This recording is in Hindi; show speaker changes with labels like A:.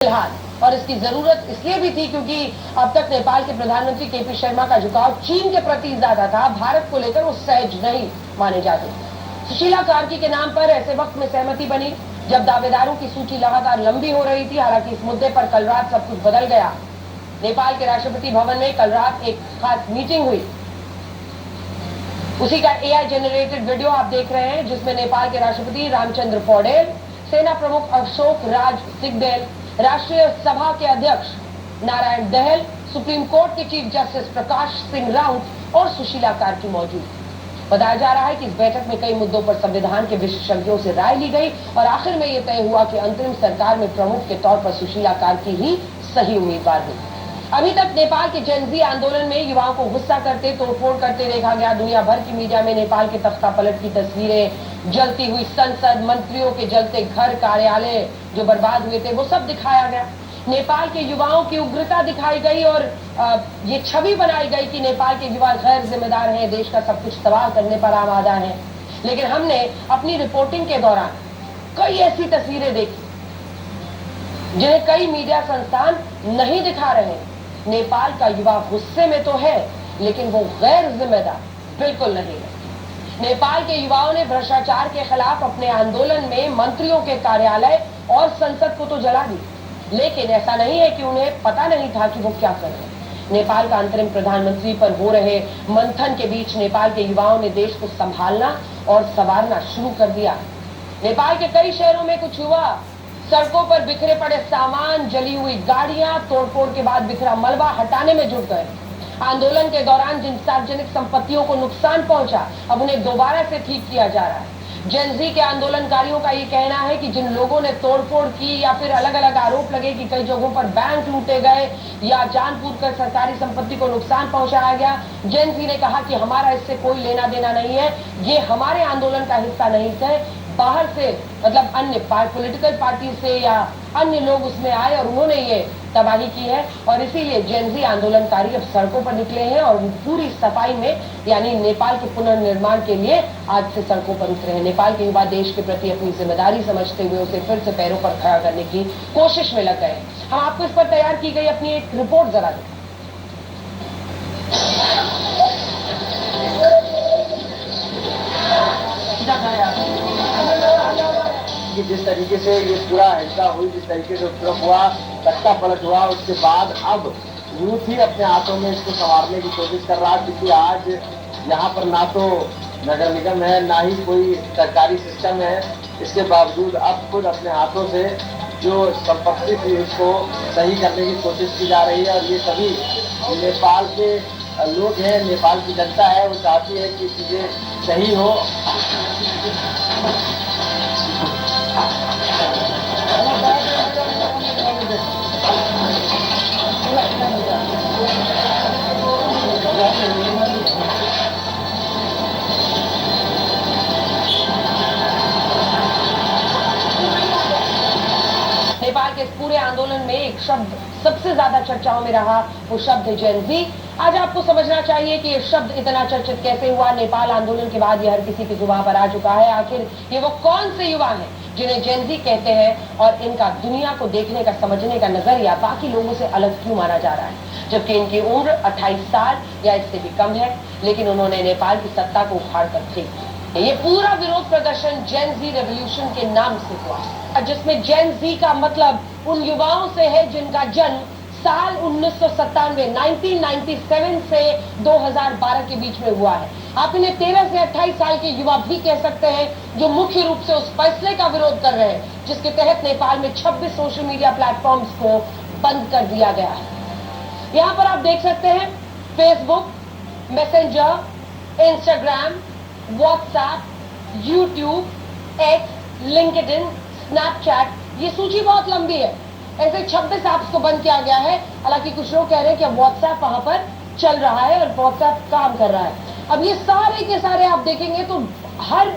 A: फिलहाल, और इसकी जरूरत इसलिए भी थी क्योंकि अब तक नेपाल के प्रधानमंत्री केपी शर्मा का झुकाव चीन के प्रति ज्यादा था। भारत को लेकर वो सहज नहीं माने जाते। सुशीला कार्की के नाम पर ऐसे वक्त में सहमति बनी जब दावेदारों की सूची लगातार लंबी हो रही थी। हालांकि इस मुद्दे पर कल रात सब कुछ बदल गया। नेपाल के राष्ट्रपति भवन में कल रात एक खास मीटिंग हुई। उसी का एआई जनरेटेड वीडियो आप देख रहे हैं, जिसमें नेपाल के राष्ट्रपति रामचंद्र पौडेल, सेना प्रमुख अशोक राज सिंहदेल, राष्ट्रीय सभा के अध्यक्ष नारायण दहल, सुप्रीम कोर्ट के चीफ जस्टिस प्रकाश सिंह राउत और सुशीला कार्की मौजूद। बताया जा रहा है कि इस बैठक में कई मुद्दों पर संविधान के विशेषज्ञों से राय ली गई और आखिर में यह तय हुआ कि अंतरिम सरकार में प्रमुख के तौर पर सुशीला कार्की ही सही उम्मीदवार हुई। अभी तक नेपाल के जेन ज़ी आंदोलन में युवाओं को गुस्सा करते, तोड़फोड़ करते देखा गया। दुनिया भर की मीडिया में नेपाल के तख्ता पलट की तस्वीरें, जलती हुई संसद, मंत्रियों के जलते घर, कार्यालय जो बर्बाद हुए थे, वो सब दिखाया गया। नेपाल के युवाओं की उग्रता दिखाई गई और ये छवि बनाई गई कि नेपाल के युवा गैर जिम्मेदार हैं, देश का सब कुछ तबाह करने पर आमादा हैं। लेकिन हमने अपनी रिपोर्टिंग के दौरान कई ऐसी तस्वीरें देखी जिन्हें कई मीडिया संस्थान नहीं दिखा रहे। नेपाल का युवा गुस्से में तो है, लेकिन वो गैर जिम्मेदार बिल्कुल नहीं है। नेपाल के युवाओं ने भ्रष्टाचार के खिलाफ अपने आंदोलन में मंत्रियों के कार्यालय और संसद को तो जला दी, लेकिन ऐसा नहीं है कि उन्हें पता नहीं था कि वो क्या कर रहे हैं। नेपाल का अंतरिम प्रधानमंत्री पर हो रहे मंथन के बीच नेपाल के युवाओं ने देश को संभालना और संवारना शुरू कर दिया। नेपाल के कई शहरों में कुछ हुआ। सड़कों पर बिखरे पड़े सामान, जली हुई गाड़ियां, तोड़फोड़ के बाद बिखरा मलबा हटाने में जुट गए। आंदोलन के दौरान जिन सार्वजनिक संपत्तियों को नुकसान पहुंचा, अब उन्हें दोबारा से ठीक किया जा रहा है। जेन ज़ी के आंदोलनकारियों का ये कहना है कि जिन लोगों ने तोड़फोड़ की या फिर अलग अलग आरोप लगे कि कई जगहों पर बैंक लूटे गए या जानबूझ कर सरकारी संपत्ति को नुकसान पहुंचाया गया, जेन ज़ी ने कहा कि हमारा इससे कोई लेना देना नहीं है, ये हमारे आंदोलन का हिस्सा नहीं है। बाहर से मतलब अन्य पॉलिटिकल पार्टी से या अन्य लोग उसमें आए और उन्होंने ये तबाही की है और इसीलिए जेन ज़ी आंदोलनकारी अब सड़कों पर निकले हैं और पूरी सफाई में यानी नेपाल के पुनर्निर्माण के लिए आज से सड़कों पर उतरे हैं। नेपाल के युवा देश के प्रति अपनी जिम्मेदारी समझते हुए उसे फिर से पैरों पर खड़ा करने की कोशिश में लग गए हैं। हम आपको इस पर तैयार की गई अपनी एक रिपोर्ट जरा दें।
B: जिस तरीके से ये पूरा हिंसा हुई, जिस तरीके से उपद्रव हुआ, तख्ता पलट हुआ, उसके बाद अब यूथ ही अपने हाथों में इसको संवारने की कोशिश कर रहा है। क्योंकि आज यहाँ पर ना तो नगर निगम है, ना ही कोई सरकारी सिस्टम है। इसके बावजूद अब खुद अपने हाथों से जो संपत्ति थी उसको सही करने की कोशिश की जा रही है। और ये सभी नेपाल के लोग हैं, नेपाल की जनता है, वो चाहती है कि चीज़ें सही हो।
A: नेपाल के इस पूरे आंदोलन में एक शब्द सबसे ज्यादा चर्चाओं में रहा, वो शब्द है जेन ज़ी। आज आपको समझना चाहिए कि ये शब्द इतना चर्चित कैसे हुआ। नेपाल आंदोलन के बाद ये हर किसी की जुबान पर आ चुका है। आखिर ये वो कौन से युवा हैं जिन्हें जेन ज़ी कहते हैं और इनका दुनिया को देखने का, समझने का नजरिया बाकी लोगों से अलग क्यों माना जा रहा है, जबकि इनकी उम्र 28 साल या इससे भी कम है, लेकिन उन्होंने नेपाल की सत्ता को उखाड़ कर फेंक दिया। ये पूरा विरोध प्रदर्शन जेन ज़ी रेवोल्यूशन के नाम से हुआ, जिसमें जेन ज़ी का मतलब उन युवाओं से है जिनका जन्म साल 1997 से 2012 के बीच में हुआ है। आप इन्हें 13 से 28 साल के युवा भी कह सकते हैं, जो मुख्य रूप से उस फैसले का विरोध कर रहे हैं जिसके तहत नेपाल में 26 सोशल मीडिया प्लेटफॉर्म्स को बंद कर दिया गया है। यहाँ पर आप देख सकते हैं Facebook, messenger, Instagram, WhatsApp, YouTube, x, LinkedIn, Snapchat, ये सूची बहुत लंबी है। ऐसे 26 ऐप्स को बंद किया गया है। हालांकि कुछ लोग कह रहे हैं कि व्हाट्सएप वहां पर चल रहा है और व्हाट्सएप काम कर रहा है। अब ये सारे के सारे आप देखेंगे तो हर